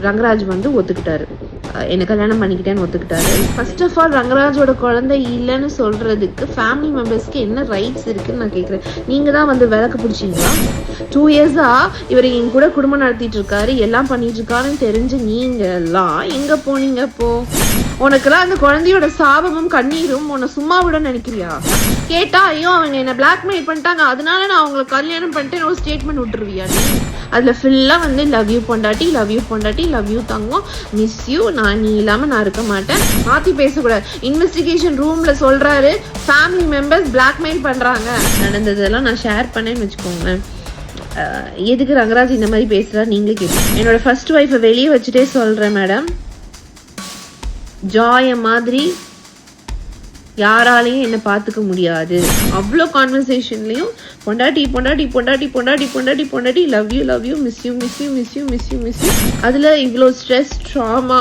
ரங்கராஜ் வந்து ஒத்துக்கிட்டாரு, என்ன கல்யாணம் பண்ணிக்கிட்டேன்னு ஒத்துக்கிட்டாரு. ஃபர்ஸ்ட் ஆஃப் ஆல் ரங்கராஜோட குழந்தை இல்லைன்னு சொல்றதுக்கு ஃபேமிலி மெம்பர்ஸ்க்கு என்ன ரைட்ஸ் இருக்குன்னு நான் கேட்குறேன். நீங்கள் தான் வந்து விளக்கு பிடிச்சிங்களா? 2 இயர்ஸா இவர் என் கூட குடும்பம் நடத்திட்டு இருக்காரு, எல்லாம் பண்ணிட்டு இருக்காருன்னு தெரிஞ்சு நீங்க எல்லாம் எங்க போனீங்க? இப்போ உனக்குலாம் அந்த குழந்தையோட சாபமும் கண்ணீரும் உன்னை சும்மா விட நினைக்கிறியா? கேட்டா ஐயோ அவங்க என்ன பிளாக்மெயில் பண்ணிட்டாங்க, அதனால நான் அவங்களுக்கு கல்யாணம் பண்ணிட்டு ஒரு ஸ்டேட்மெண்ட் விட்டுருவியா? அதில் ஃபுல்லாக வந்து லவ் யூ பொண்டாட்டி, லவ் யூ பொண்டாட்டி, love you Thangam, miss you, நீ இல்லாமல் நான் இருக்க மாட்டேன், மாற்றி பேசக்கூடாது. இன்வெஸ்டிகேஷன் ரூமில் சொல்கிறாரு ஃபேமிலி மெம்பர்ஸ் பிளாக்மெயில் பண்ணுறாங்க. நடந்ததெல்லாம் நான் ஷேர் பண்ணேன்னு வச்சுக்கோங்களேன். எதுக்கு ரங்கராஜ் இந்த மாதிரி பேசுகிறா நீங்களே கேட்கு. என்னோட ஃபர்ஸ்ட் ஒய்ஃபை வெளியே வச்சுட்டே சொல்கிறேன் மேடம், ஜாய மாதிரி யாராலையும் என்ன பார்த்துக்க முடியாது. அவ்வளோ கான்வர்சேஷன்லையும் பொண்டாட்டி பொண்டாட்டி பொண்டாட்டி பொண்டாட்டி பொண்டாட்டி பொண்டாட்டி, love you love you, miss you miss you miss you miss you miss you. அதில் இவ்வளோ ஸ்ட்ரெஸ், ட்ராமா,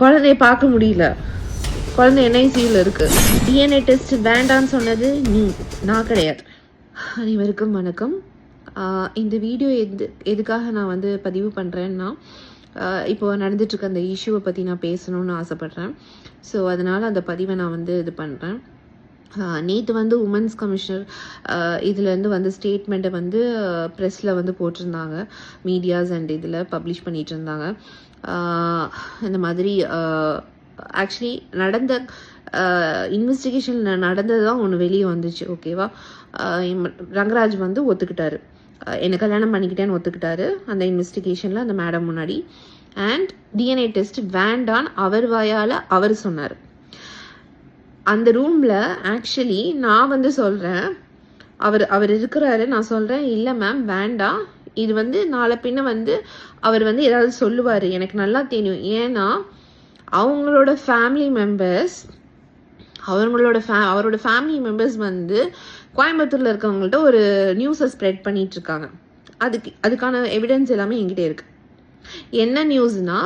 குழந்தைய பார்க்க முடியல, குழந்தை என்ஐசியூவில் இருக்கு. டிஎன்ஏ டெஸ்ட் வேண்டான்னு சொன்னது நான் கிடையாது. அனைவருக்கும் வணக்கம். இந்த வீடியோ எதுக்காக நான் வந்து பதிவு பண்ணுறேன்னா, இப்போ நடந்துட்டுருக்க அந்த இஷ்யூவை பற்றி நான் பேசணும்னு ஆசைப்பட்றேன். ஸோ அதனால் அந்த பதிவை நான் வந்து இது பண்ணுறேன். நேற்று வந்து உமன்ஸ் கமிஷனர் இதுலேருந்து வந்து ஸ்டேட்மெண்ட்டை வந்து ப்ரெஸ்ஸில் வந்து போட்டிருந்தாங்க, மீடியாஸ் அண்ட் இதில் பப்ளிஷ் பண்ணிகிட்டு இருந்தாங்க. இந்த மாதிரி ஆக்சுவலி நடந்த இன்வெஸ்டிகேஷனில் நடந்தது தான் ஒன்று வெளியே வந்துச்சு. ஓகேவா? ரங்கராஜ் வந்து ஒத்துக்கிட்டாரு, என்ன கல்யாணம் பண்ணிக்கிட்டேன்னு ஒத்துக்கிட்டாரு அந்த இன்வெஸ்டிகேஷனில் அந்த மேடம் முன்னாடி. அண்ட் டிஎன்ஏ டெஸ்ட் வேண்டான்னு அவர் வாயால் அவர் சொன்னார் அந்த ரூமில். ஆக்சுவலி நான் வந்து சொல்கிறேன், அவர் இருக்கிறாரு, நான் சொல்கிறேன் இல்லை மேம் வேண்டாம், இது வந்து நாளை பின்ன வந்து அவர் வந்து ஏதாவது சொல்லுவார், எனக்கு நல்லா தெரியும். ஏன்னா அவங்களோட ஃபேமிலி மெம்பர்ஸ் அவரோட ஃபேமிலி மெம்பர்ஸ் வந்து கோயம்புத்தூரில் இருக்கவங்கள்ட்ட ஒரு நியூஸை ஸ்ப்ரெட் பண்ணிட்டு இருக்காங்க. அதுக்கான எவிடன்ஸ் எல்லாமே என்கிட்ட இருக்கு. என்ன நியூஸ்னா,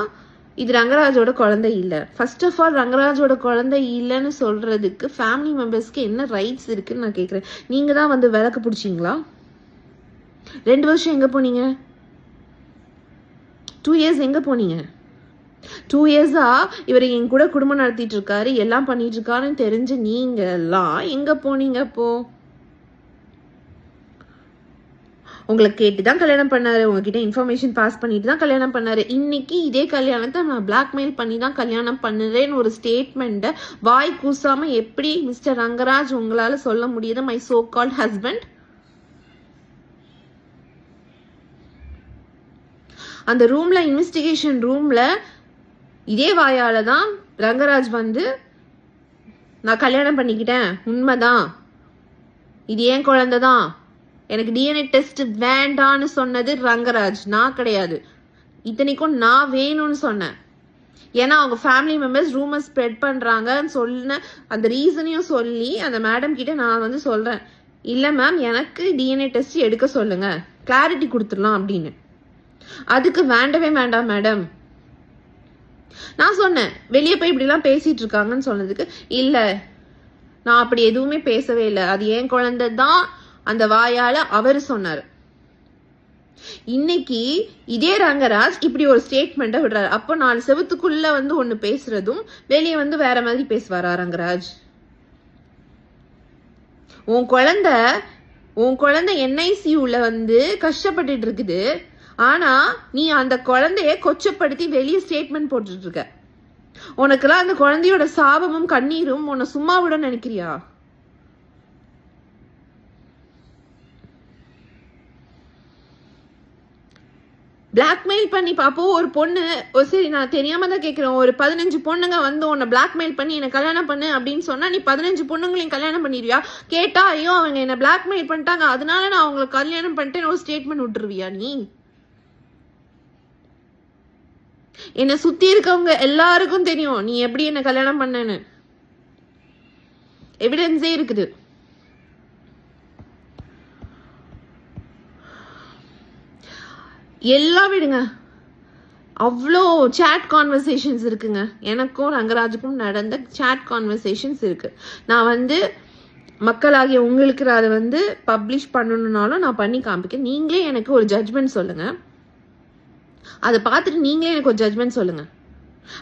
இது ரங்கராஜோட குழந்தை இல்லை. ஃபர்ஸ்ட் ஆஃப் ஆல் ரங்கராஜோட குழந்தை இல்லைன்னு சொல்றதுக்கு ஃபேமிலி மெம்பர்ஸ்க்கு என்ன ரைட்ஸ் இருக்குன்னு நான் கேட்குறேன். நீங்க தான் வந்து விளக்கு பிடிச்சிங்களா? 2 வருஷம் எங்க போனீங்க? 2 இயர்ஸ் எங்க போனீங்க? 2 இயர்ஸா இவர் என் கூட குடும்பம் நடத்திட்டு இருக்காரு, எல்லாம் பண்ணிட்டு இருக்காருன்னு தெரிஞ்சு நீங்க எல்லாம் எங்க போனீங்க? இப்போ உங்களை கேட்டு தான் கல்யாணம் பண்ணாரு, உங்ககிட்ட இன்ஃபர்மேஷன் பாஸ் பண்ணிட்டு தான் கல்யாணம் பண்ணாரு. இன்னைக்கு இதே கல்யாணத்தை நான் பிளாக்மெயில் பண்ணி தான் கல்யாணம் பண்ணுறேன்னு ஒரு ஸ்டேட்மெண்ட்டை வாய் கூசாம எப்படி மிஸ்டர் ரங்கராஜ் உங்களால சொல்ல முடியுது? My so called husband. அந்த ரூம்ல, இன்வெஸ்டிகேஷன் ரூம்ல இதே வாயால தான் ரங்கராஜ் வந்து நான் கல்யாணம் பண்ணிக்கிட்டேன், உண்மைதான், இது ஏன் குழந்தை தான், எனக்கு டிஎன்ஏ டெஸ்ட் வேண்டான்னு சொன்னது ரங்கராஜ், நான் கிடையாது. இத்தனைக்கும் நான் வேணும்னு சொன்னேன். ஏன்னா அவங்க ஃபேமிலி மெம்பர்ஸ் ரூமர் ஸ்ப்ரெட் பண்ணுறாங்கன்னு சொன்ன அந்த ரீசனையும் சொல்லி அந்த மேடம் கிட்ட நான் வந்து சொல்கிறேன், இல்லை மேம் எனக்கு டிஎன்ஏ டெஸ்ட் எடுக்க சொல்லுங்க, கிளாரிட்டி கொடுத்துடலாம் அப்படின்னு. அதுக்கு வேண்டவே வேண்டாம் மேடம். நான் சொன்னேன் வெளியே போய் இப்படிலாம் பேசிட்டு இருக்காங்கன்னு சொன்னதுக்கு, இல்லை நான் அப்படி எதுவுமே பேசவே இல்லை, அது ஏன் குழந்தை தான் அந்த வாயால அவர் சொன்னார். இன்னைக்கு இதே ரங்கராஜ் இப்படி ஒரு ஸ்டேட்மெண்ட்டை விடுறாரு. அப்போ 4 செவத்துக்குள்ள வந்து ஒண்ணு பேசுறதும் வெளியே வந்து வேற மாதிரி பேசுவாரா ரங்கராஜ்? உன் குழந்தை என்ஐசியூல வந்து கஷ்டப்பட்டுட்டு இருக்குது, ஆனா நீ அந்த குழந்தைய கொச்சப்படுத்தி வெளியே ஸ்டேட்மெண்ட் போட்டுட்டு இருக்க. உனக்குலாம் அந்த குழந்தையோட சாபமும் கண்ணீரும் உன்னை சும்மா விட நினைக்கிறியா? பிளாக்மெயில் பண்ணி பாப்போ ஒரு பொண்ணு, சரி நான் தெரியாம தான் கேட்கிறேன், ஒரு 15 பொண்ணுங்க வந்து உன்னை பிளாக்மெயில் பண்ணி என்ன கல்யாணம் பண்ணு அப்படின்னு சொன்னா நீ 15 பொண்ணுங்களையும் கல்யாணம் பண்ணிடுவியா? கேட்டா ஐயோ அவங்க என்ன பிளாக்மெயில் பண்ணிட்டாங்க, அதனால நான் அவங்களுக்கு கல்யாணம் பண்ணிட்டேன்னு ஒரு ஸ்டேட்மெண்ட் விட்டுருவியா? நீ என்னை சுத்தி இருக்கவங்க எல்லாருக்கும் தெரியும் நீ எப்படி என்ன கல்யாணம் பண்ணன்னு, எவிடன்ஸே இருக்குது. எல்லாம் விடுங்க, அவ்வளோ சேட் கான்வர்சேஷன்ஸ் இருக்குங்க. எனக்கும் ரங்கராஜுக்கும் நடந்த சேட் கான்வர்சேஷன்ஸ் இருக்கு. நான் வந்து மக்களாகிய உங்களுக்கு அதை வந்து பப்ளிஷ் பண்ணணும்னாலும் நான் பண்ணி காமிக்க, நீங்களே எனக்கு ஒரு ஜட்ஜ்மெண்ட் சொல்லுங்க. அதை பார்த்துட்டு நீங்களே எனக்கு ஒரு ஜட்மெண்ட் சொல்லுங்க.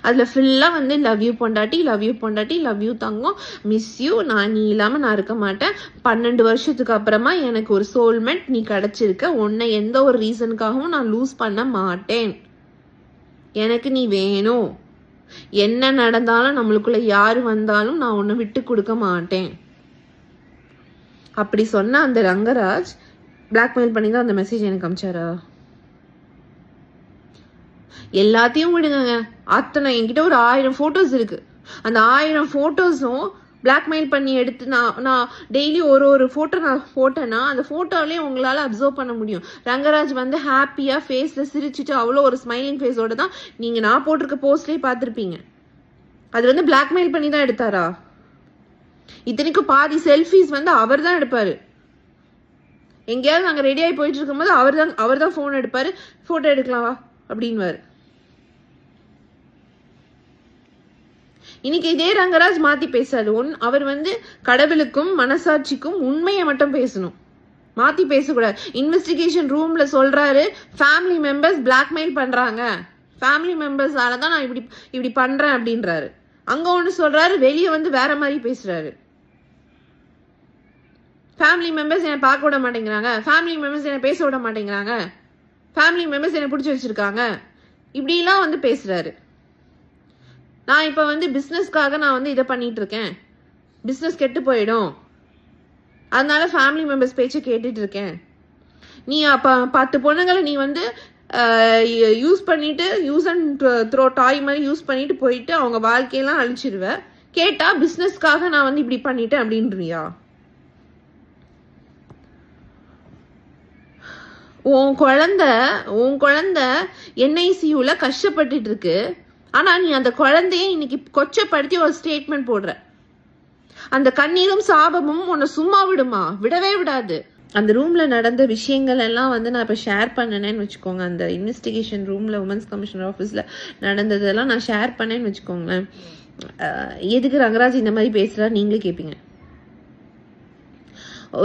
அதில் ஃபுல்லாக வந்து லவ் யூ பொண்டாட்டி, லவ் யூ பொண்டாட்டி, love you Thangam, miss you, நீ இல்லாமல் நான் இருக்க மாட்டேன், 12 வருஷத்துக்கு அப்புறமா எனக்கு ஒரு சோல்மெண்ட் நீ கிடச்சிருக்க, உன்னை எந்த ஒரு ரீசனுக்காகவும் நான் லூஸ் பண்ண மாட்டேன், எனக்கு நீ வேணும், என்ன நடந்தாலும் நம்மளுக்குள்ள யாரு வந்தாலும் நான் உன்னை விட்டு கொடுக்க மாட்டேன் அப்படி சொன்ன அந்த ரங்கராஜ் பிளாக்மெயில் பண்ணி தான் அந்த மெசேஜ் எனக்கு அனுப்பிச்சாரா? எல்லாத்தையும் விடுங்க, அத்தனை என்கிட்ட ஒரு 1000 போட்டோஸ் இருக்கு. அந்த 1000 போட்டோஸும் பிளாக்மெயில் பண்ணி எடுத்து நான் டெய்லி ஒரு போட்டோ நான் போட்டேன்னா அந்த போட்டோலயே உங்களால அப்சர்வ் பண்ண முடியும். ரங்கராஜ் வந்து ஹாப்பியா ஃபேஸ்ல சிரிச்சுட்டு அவ்வளோ ஒரு ஸ்மைலிங் ஃபேஸோட தான் நீங்க நான் போட்டிருக்க போஸ்ட்லயே பார்த்துருப்பீங்க. அது வந்து பிளாக்மெயில் பண்ணி தான் எடுத்தாரா? இத்தனைக்கும் பாதி செல்ஃபிஸ் வந்து அவர் தான் எடுப்பாரு. எங்கேயாவது நாங்கள் ரெடி ஆகி போயிட்டு இருக்கும்போது அவர் தான் ஃபோன் எடுப்பாரு, போட்டோ எடுக்கலாமா அப்படின்வாரு. இன்னைக்கு இதே ரங்கராஜ் மாத்தி பேசாது. அவர் வந்து கடவுளுக்கும் மனசாட்சிக்கும் உண்மையை மட்டும் பேசணும், மாத்தி பேசக்கூடாது. இன்வெஸ்டிகேஷன் ரூம்ல சொல்றாரு ஃபேமிலி மெம்பர்ஸ் பிளாக்மெயில் பண்றாங்க, ஃபேமிலி மெம்பர்ஸால தான் நான் இப்படி பண்றேன் அப்படின்றாரு. அங்க ஒண்ணு சொல்றாரு, வெளியே வந்து வேற மாதிரி பேசுறாரு. ஃபேமிலி மெம்பர்ஸ் என்னை பார்க்க விட மாட்டேங்கிறாங்க, ஃபேமிலி மெம்பர்ஸ் என்னை பேச விட மாட்டேங்கிறாங்க, ஃபேமிலி மெம்பர்ஸ் என்னை பிடிச்சி வச்சிருக்காங்க, இப்படிலாம் வந்து பேசுறாரு. நான் இப்போ வந்து பிஸ்னஸ்க்காக நான் வந்து இதை பண்ணிட்டு இருக்கேன், பிஸ்னஸ் கெட்டு போயிடும், அதனால ஃபேமிலி மெம்பர்ஸ் பேச்சை கேட்டுட்டு இருக்கேன். நீ அப்போ 10 பொண்ணுங்களை நீ வந்து யூஸ் பண்ணிட்டு யூஸ் அண்ட் த்ரோ டாய் மாதிரி யூஸ் பண்ணிட்டு போயிட்டு அவங்க வாழ்க்கையெல்லாம் அழிச்சிருவ, கேட்டா பிஸ்னஸ்க்காக நான் வந்து இப்படி பண்ணிட்டேன் அப்படின்றியா? உன் குழந்தை NICUல கஷ்டப்பட்டுட்டு இருக்கு. ஆனா நீ அந்த குழந்தைய இன்னைக்கு கொச்சப்படுத்தி ஒரு ஸ்டேட்மெண்ட் போடுற. அந்த கண்ணீரும் சாபமும் உன்னை சும்மா விடுமா? விடவே விடாது. அந்த ரூம்ல நடந்த விஷயங்கள் எல்லாம் வந்து நான் இப்ப ஷேர் பண்ணனேன்னு வச்சுக்கோங்க. அந்த இன்வெஸ்டிகேஷன் ரூம்ல உமன்ஸ் கமிஷனர் ஆஃபீஸ்ல நடந்ததெல்லாம் நான் ஷேர் பண்ணேன்னு வச்சுக்கோங்களேன். எதுக்கு ரங்கராஜ் இந்த மாதிரி பேசுறா நீங்களே கேட்பீங்க.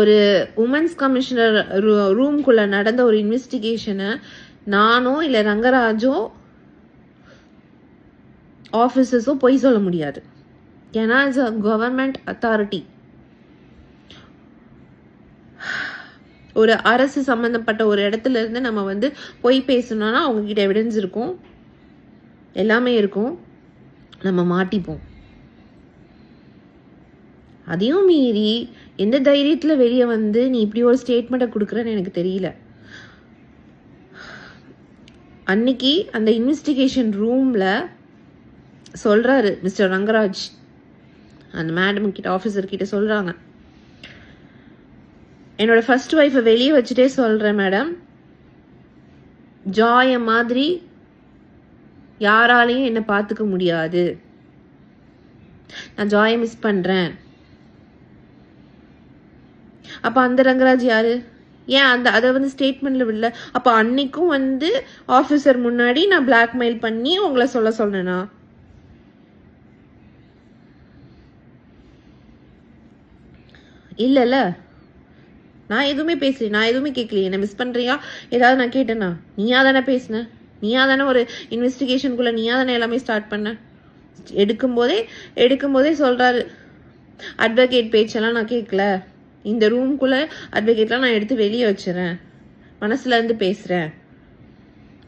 ஒரு உமன்ஸ் கமிஷனர் ரூம்குள்ள நடந்த ஒரு இன்வெஸ்டிகேஷனை நானோ இல்ல ரங்கராஜோ ஆஃபீஸர்ஸோ பொய் சொல்ல முடியாது. ஏன்னா இட்ஸ் அ கவர்மெண்ட் அத்தாரிட்டி. ஒரு அரசு சம்பந்தப்பட்ட ஒரு இடத்துல இருந்து நம்ம வந்து பொய் பேசணும்னா அவங்க கிட்ட எவிடன்ஸ் இருக்கும், எல்லாமே இருக்கும், நம்ம மாட்டிப்போம். அதையும் மீறி எந்த தைரியத்துல வெளியே வந்து நீ இப்படி ஒரு ஸ்டேட்மெண்ட்டை கொடுக்குறன்னு எனக்கு தெரியல. அன்னைக்கு அந்த இன்வெஸ்டிகேஷன் ரூம்ல சொல்றாரு மிஸ்டர் ரங்கராஜ், அந்த மேடம் கிட்ட ஆஃபீஸர் கிட்ட சொல்றாங்க, என்னோட ஃபர்ஸ்ட் ஒய்ஃபை வெளியே வச்சுட்டே சொல்றேன் மேடம், ஜாய மாதிரி யாராலையும் என்ன பார்த்துக்க முடியாது, நான் ஜாயை மிஸ் பண்றேன். அப்ப அந்த ரங்கராஜ் யாரு? ஏன் அதை வந்து ஸ்டேட்மெண்ட்ல விடல? அப்ப அன்னைக்கும் வந்து ஆபீசர் முன்னாடி நான் பிளாக்மெயில் பண்ணி உங்களை சொல்ல சொன்னேனா? இல்ல நான் எதுவுமே பேசல, நான் எதுவுமே கேட்கலையே. என்ன மிஸ் பண்றியா ஏதாவது நான் கேட்டேனா? நீயா தானே பேசின, நீயா தானே ஒரு இன்வெஸ்டிகேஷனுக்குள்ள நீயா தானே எல்லாமே ஸ்டார்ட் பண்ண. எடுக்கும்போதே சொல்றாரு, அட்வொகேட் பேச்செல்லாம் நான் கேட்கல, இந்த ரூம்குள்ள அட்வொகேட்லாம் நான் எடுத்து வெளியே வச்சுறேன், மனசுல இருந்து பேசுறேன்,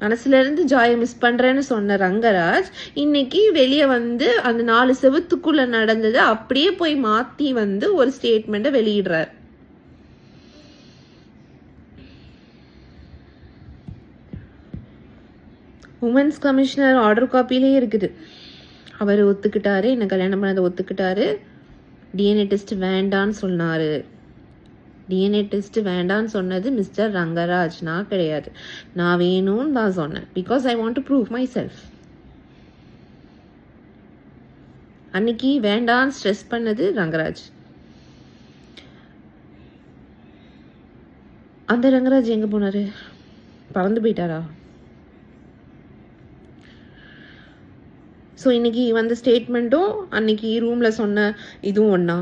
மனசுல இருந்து ஜாயை மிஸ் பண்றேன்னு சொன்ன ரங்கராஜ் இன்னைக்கு வெளியே வந்து அந்த 4 செவத்துக்குள்ள நடந்தது அப்படியே போய் மாத்தி வந்து ஒரு ஸ்டேட்மெண்ட்டை வெளியிடுறார். உமன்ஸ் கமிஷனர் ஆர்டர் காப்பிலே இருக்குது. அவர் ஒத்துக்கிட்டாரு, என்ன கல்யாணம் பண்ணதை ஒத்துக்கிட்டாரு. டிஎன்ஏ டெஸ்ட் வேண்டான்னு சொன்னாரு. டிஎன்ஏ டெஸ்ட் வேண்டான்னு சொன்னது மிஸ்டர் ரங்கராஜ், நான் கிடையாது. நான் வேணும்னு தான் சொன்னேன். Because I want to prove my self. அன்னைக்கு வேண்டான்னு ஸ்ட்ரெஸ் பண்ணது ரங்கராஜ். அந்த ரங்கராஜ் எங்க போனாரு? பறந்து போயிட்டாரா? ஸோ இன்னைக்கு வந்த ஸ்டேட்மெண்ட்டும் அன்னைக்கு ரூமில் சொன்ன இதுவும் ஒன்றா?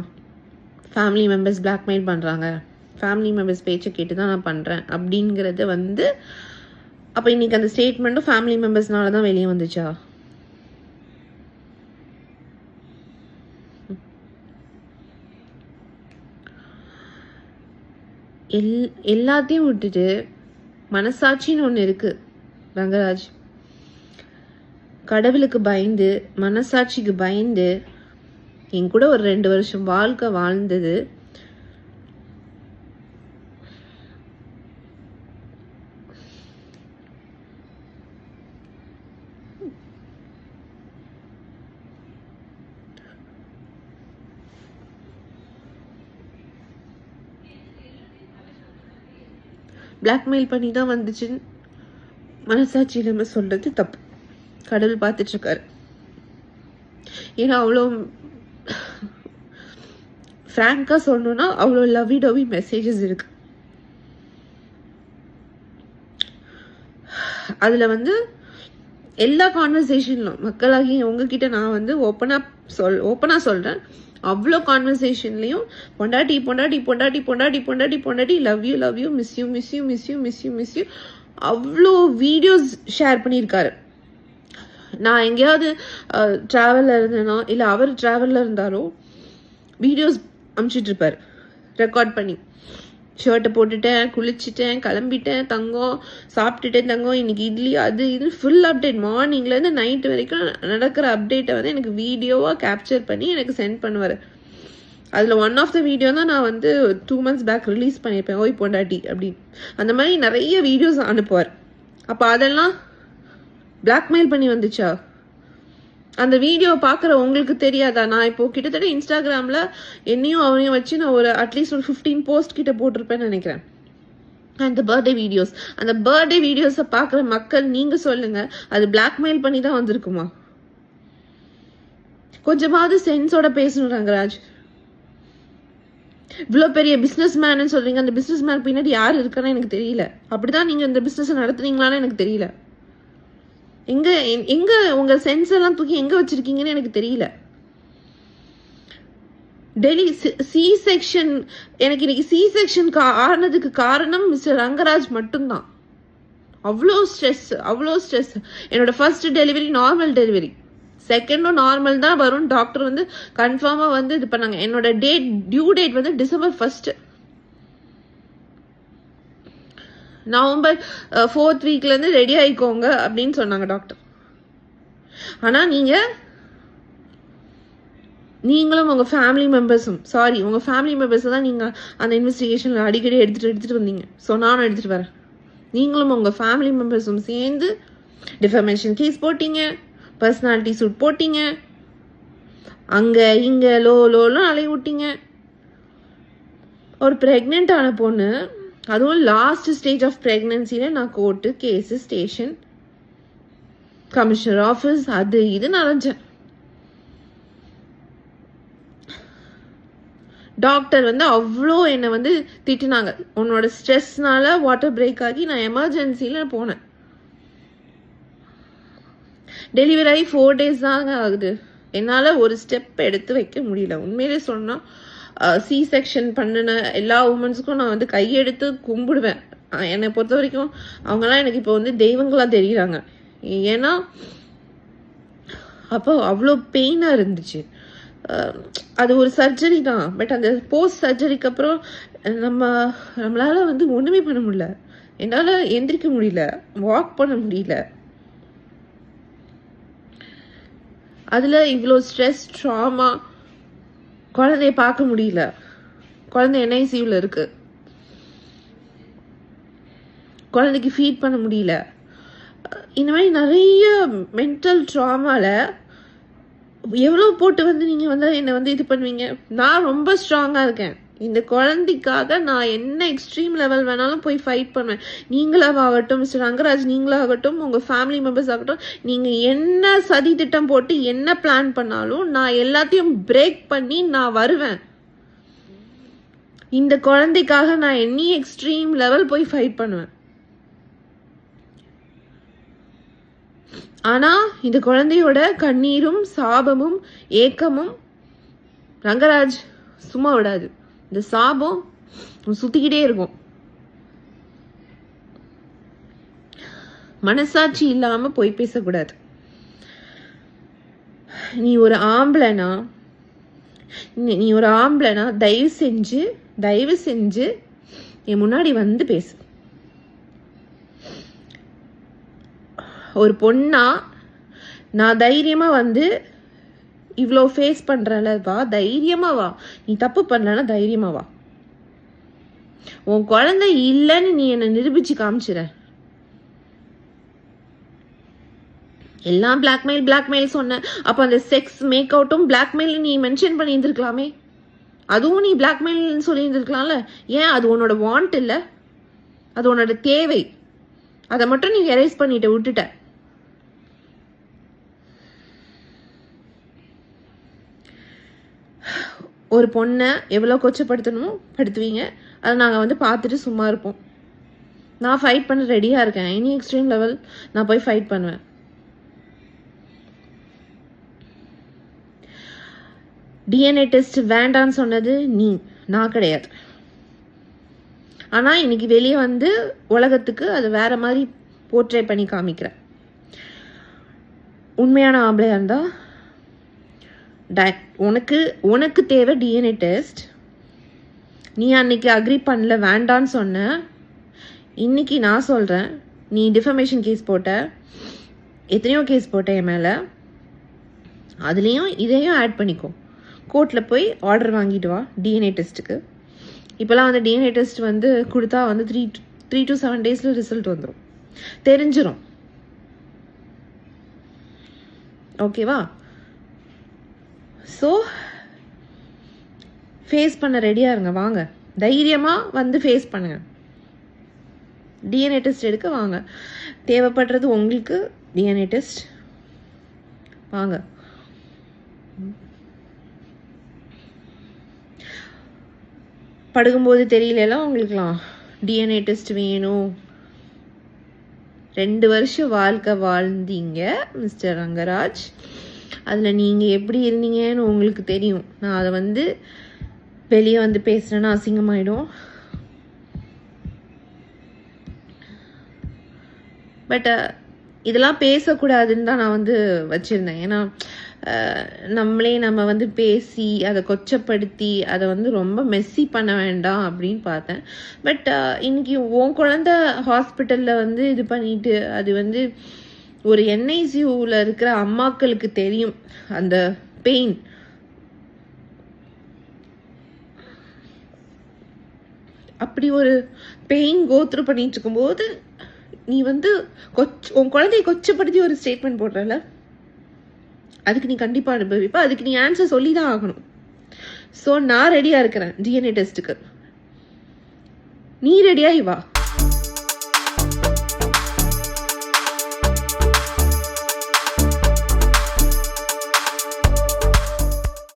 ஃபேமிலி மெம்பர்ஸ் பிளாக்மெயில் பண்ணுறாங்க, ஃபேமிலி மெம்பர்ஸ் பேச்சை கேட்டு தான் நான் பண்ணுறேன் அப்படிங்கிறத வந்து அப்ப இன்னைக்கு அந்த ஸ்டேட்மெண்ட்டும் ஃபேமிலி மெம்பர்ஸ்னால தான் வெளியே வந்துச்சா? எல்லாத்தையும் விட்டுட்டு மனசாட்சின்னு ஒன்று இருக்கு ரங்கராஜ். கடவுளுக்கு பயந்து மனசாட்சிக்கு பயந்து என் கூட ஒரு 2 வருஷம் வாழ்க்கை வாழ்ந்தது பிளாக்மெயில் பண்ணி தான் வந்துச்சுன்னு மனசாட்சி நம்ம சொல்றது தப்பு. கடவுள் பார்த்துட்டு இருக்காரு. ஏன்னா அவ்வளோ ஃப்ராங்கா சொல்லணும்னா அவ்வளோ லவ்வி டவ்வி மெசேஜஸ் இருக்கு. அதுல வந்து எல்லா கான்வர்சேஷன்லும் மக்களாகி உங்ககிட்ட நான் வந்து ஓப்பனா சொல்றேன், அவ்வளோ கான்வர்சேஷன்லையும் பொண்டாட்டி பொண்டாட்டி பொண்டாட்டி பொண்டாட்டி பொண்டாட்டி பொண்டாட்டி love you love you miss you miss you miss you miss you miss you அவ்வளோ வீடியோஸ் ஷேர் பண்ணியிருக்காரு. நான் எங்கேயாவது ட்ராவலில் இருந்தேனோ இல்லை அவர் ட்ராவலில் இருந்தாரோ வீடியோஸ் அனுப்பிச்சிட்டு இருப்பார் ரெக்கார்ட் பண்ணி. ஷர்ட்டை போட்டுட்டேன், குளிச்சுட்டேன், கிளம்பிட்டேன், தங்கம் சாப்பிட்டுட்டேன், தங்கம் இன்னைக்கு இட்லி அது இது ஃபுல் அப்டேட் மார்னிங்லேருந்து நைட் வரைக்கும் நடக்கிற அப்டேட்டை வந்து எனக்கு வீடியோவாக கேப்சர் பண்ணி எனக்கு சென்ட் பண்ணுவார். அதில் ஒன் ஆஃப் த வீடியோ தான் நான் வந்து 2 months பேக் ரிலீஸ் பண்ணியிருப்பேன், ஓய் பொண்டாட்டி அப்படின்னு. அந்த மாதிரி நிறைய வீடியோஸ் அனுப்புவார். அப்போ அதெல்லாம் பிளாக்மெயில் பண்ணி வந்துச்சா? அந்த வீடியோ பார்க்குற உங்களுக்கு தெரியாதா? நான் இப்போ கிட்டத்தட்ட இன்ஸ்டாகிராமில் என்னையும் அவனையும் வச்சு நான் ஒரு அட்லீஸ்ட் ஒரு 15 போஸ்ட் கிட்ட போட்டிருப்பேன்னு நினைக்கிறேன். அந்த பர்த்டே வீடியோஸை பார்க்குற மக்கள் நீங்கள் சொல்லுங்க, அது பிளாக்மெயில் பண்ணி தான் வந்திருக்குமா? கொஞ்சமாவது சென்ஸோட பேசணும் ரங்கராஜ். இவ்வளோ பெரிய பிஸ்னஸ் மேன்னு சொல்றீங்க, அந்த பிஸ்னஸ் மேன் பின்னாடி யார் இருக்கான்னு எனக்கு தெரியல. அப்படிதான் நீங்க இந்த பிஸ்னஸ் நடத்துனீங்களான்னு எனக்கு தெரியல. எங்க உங்க சென்ஸ் எல்லாம் தூக்கி எங்க வச்சிருக்கீங்கன்னு எனக்கு தெரியல. டெல்லி சி செக்ஷன், எனக்கு இன்னைக்கு சி செக்ஷன் ஆனதுக்கு காரணம் மிஸ்டர் ரங்கராஜ் மட்டும்தான். அவ்வளோ ஸ்ட்ரெஸ். என்னோட ஃபர்ஸ்ட் டெலிவரி நார்மல் டெலிவரி, செகண்டும் நார்மல் தான் வரும் டாக்டர் வந்து கன்ஃபார்மா வந்து இது பண்ணாங்க. என்னோட டியூ டேட் வந்து December 1st. November 4th வீக்ல இருந்து ரெடி ஆயிக்கோங்க அப்படின்னு சொன்னாங்க டாக்டர். ஆனா நீங்களும் உங்க ஃபேமிலி மெம்பர்ஸும் உங்க ஃபேமிலி மெம்பர்ஸ் தான் நீங்க அந்த இன்வெஸ்டிகேஷன்ல அடிக்கடி எடுத்துட்டு வந்தீங்க. ஸோ நானும் எடுத்துட்டு வரேன். நீங்களும் உங்க ஃபேமிலி மெம்பர்ஸும் சேர்ந்து டிஃபமேஷன் கேஸ் போட்டீங்க, பர்சனாலிட்டி சூட் போட்டீங்க, அங்க இங்க லோன்னு அலைய விட்டீங்க. ஒரு பிரெக்னென்ட் ஆன பொண்ணு, அதுவும் லாஸ்ட் ஸ்டேஜ் ஆஃப் பிரெக்னன்சில நான் court case station commissioner office அது இது நடந்தேன். டாக்டர் வந்து அவ்வளோ என்னை வந்து திட்டினாங்க. உன்னோட ஸ்ட்ரெஸ்னால வாட்டர் பிரேக் ஆகி நான் எமர்ஜென்சில போனேன். டெலிவரி ஆகி 4 days தாங்க ஆகுது. என்னால ஒரு ஸ்டெப் எடுத்து வைக்க முடியல. உண்மையிலே சொன்னா சி செக்ஷன் பண்ணின எல்லா உமன்ஸுக்கும் நான் வந்து கையெடுத்து கும்பிடுவேன். என்னை பொறுத்த வரைக்கும் அவங்கெல்லாம் எனக்கு இப்போ வந்து தெய்வங்களா தெரியுறாங்க. ஏன்னா அப்போ அவ்வளோ பெயினாக இருந்துச்சு. அது ஒரு சர்ஜரி தான், பட் அந்த போஸ்ட் சர்ஜரிக்கு அப்புறம் நம்மளால வந்து ஒன்றுமே பண்ண முடியல. என்னால் எந்திரிக்க முடியல, வாக் பண்ண முடியல. அதில் இவ்வளோ ஸ்ட்ரெஸ், ட்ராமா, குழந்தைய பார்க்க முடியல, குழந்தை NICUல இருக்கு, குழந்தைக்கு ஃபீட் பண்ண முடியல. இந்த மாதிரி நிறைய மென்டல் ட்ராமால எவ்வளோ போட்டு வந்து நீங்க வந்து என்னை வந்து இது பண்ணுவீங்க. நான் ரொம்ப ஸ்ட்ராங்கா இருக்கேன். இந்த குழந்தைக்காக நான் என்ன எக்ஸ்ட்ரீம் லெவல் வேணாலும் போய் ஃபைட் பண்ணுவேன். நீங்களாகட்டும், மிஸ்டர் ரங்கராஜ் நீங்களாகட்டும், உங்க ஃபேமிலி மெம்பர்ஸ் ஆகட்டும், நீங்க என்ன சதி திட்டம் போட்டு என்ன பிளான் பண்ணாலும் நான் எல்லாத்தையும் பிரேக் பண்ணி நான் வருவேன். இந்த குழந்தைக்காக நான் எனி எக்ஸ்ட்ரீம் லெவல் போய் ஃபைட் பண்ணுவேன். ஆனா இந்த குழந்தையோட கண்ணீரும் சாபமும் ஏக்கமும் ரங்கராஜ் சும்மா விடாது. இந்த சாபம் சுத்திக்கிட்டே இருக்கும். மனசாட்சி இல்லாம போய் பேசக்கூடாது. நீ ஒரு ஆம்பளைனா தயவு செஞ்சு என் முன்னாடி வந்து பேசு. ஒரு பொண்ணா நான் தைரியமா வந்து இவ்வளோ ஃபேஸ் பண்றல, வா, தைரியமா வா. நீ தப்பு பண்ணலன்னா தைரியமா வா. உன் குழந்தை இல்லைன்னு நீ என்ன நிரூபிச்சு காமிச்சிட. எல்லாம் பிளாக்மெயில் சொன்ன. அப்ப அந்த செக்ஸ் மேக் அவுட்டும் பிளாக்மெயில் நீ மென்ஷன் பண்ணி இருந்திருக்கலாமே. அதுவும் நீ பிளாக்மெயில் சொல்லி இருந்திருக்கலாம்ல. ஏன்? அது உன்னோட வாண்ட் இல்ல, அது உன்னோட தேவை. அதை மட்டும் நீ எரேஸ் பண்ணிட்டு விட்டுட்ட. ஒரு பொண்ணை எவ்வளோ கொச்சப்படுத்தணுமோ படுத்துவீங்க. அதை நாங்கள் வந்து பார்த்துட்டு சும்மா இருப்போம். நான் ஃபைட் பண்ண ரெடியாக இருக்கேன். எனி எக்ஸ்ட்ரீம் லெவல் நான் போய் ஃபைட் பண்ணுவேன். டிஎன்ஏ டெஸ்ட் வேண்டான்னு சொன்னது நான் கிடையாது. ஆனால் இன்னைக்கு வெளியே வந்து உலகத்துக்கு அது வேற மாதிரி போர்ட்ரே பண்ணி காமிக்கிறேன். உண்மையான ஆம்பளையா இருந்தா உனக்கு தேவை டிஎன்ஏ டெஸ்ட். நீ அன்னைக்கு அக்ரி பண்ணல, வேண்டான்னு சொன்ன. இன்னைக்கு நான் சொல்றேன், நீ டிஃபமேஷன் கேஸ் போட்ட, எத்தனையோ கேஸ் போட்ட என் மேல. அதுலேயும் இதையும் ஆட் பண்ணிக்கோ. கோர்ட்டில் போய் ஆர்டர் வாங்கிட்டு வா டிஎன்ஏ டெஸ்ட்டுக்கு. இப்போலாம் வந்து டிஎன்ஏ டெஸ்ட் வந்து கொடுத்தா வந்து 3 to 7 days ரிசல்ட் வந்துடும், தெரிஞ்சிடும். ஓகேவா? ஸோ ஃபேஸ் பண்ண ரெடியாக இருங்க. வாங்க, தைரியமாக வந்து ஃபேஸ் பண்ணுங்க. டிஎன்ஏ டெஸ்ட் எடுக்க வாங்க. தேவைப்படுறது உங்களுக்கு டிஎன்ஏ டெஸ்ட். வாங்க. படுக்கும்போது தெரியலாம் உங்களுக்குலாம் டிஎன்ஏ டெஸ்ட் வேணும். 2 வருஷம் வாழ்க்கை வாழ்ந்தீங்க மிஸ்டர் ரங்கராஜ். அதில் நீங்கள் எப்படி இருந்தீங்கன்னு உங்களுக்கு தெரியும். நான் அதை வந்து வெளியே வந்து பேசுகிறேன்னா அசிங்கமாயிடும். பட் இதெல்லாம் பேசக்கூடாதுன்னு தான் நான் வந்து வச்சுருந்தேன். ஏன்னா நம்ம வந்து பேசி அதை கொச்சப்படுத்தி அதை வந்து ரொம்ப மெஸ்ஸி பண்ண வேண்டாம் அப்படின்னு பார்த்தேன். பட் இன்னைக்கு உன் குழந்தை ஹாஸ்பிட்டலில் வந்து இது பண்ணிட்டு, அது வந்து ஒரு என்ஐசியூவில் இருக்கிற அம்மாக்களுக்கு தெரியும் அந்த பெயின். அப்படி ஒரு பெயின் கோத்ரூ பண்ணிட்டு இருக்கும்போது நீ வந்து உன் குழந்தைய கொச்சப்படுத்தி ஒரு ஸ்டேட்மெண்ட் போடுறல, அதுக்கு நீ கண்டிப்பா அனுபவிப்ப. அதுக்கு நீ ஆன்சர் சொல்லி தான் ஆகணும். ஸோ நான் ரெடியா இருக்கிறேன் டிஎன்ஏ டெஸ்ட்டுக்கு. நீ ரெடியாகி வா.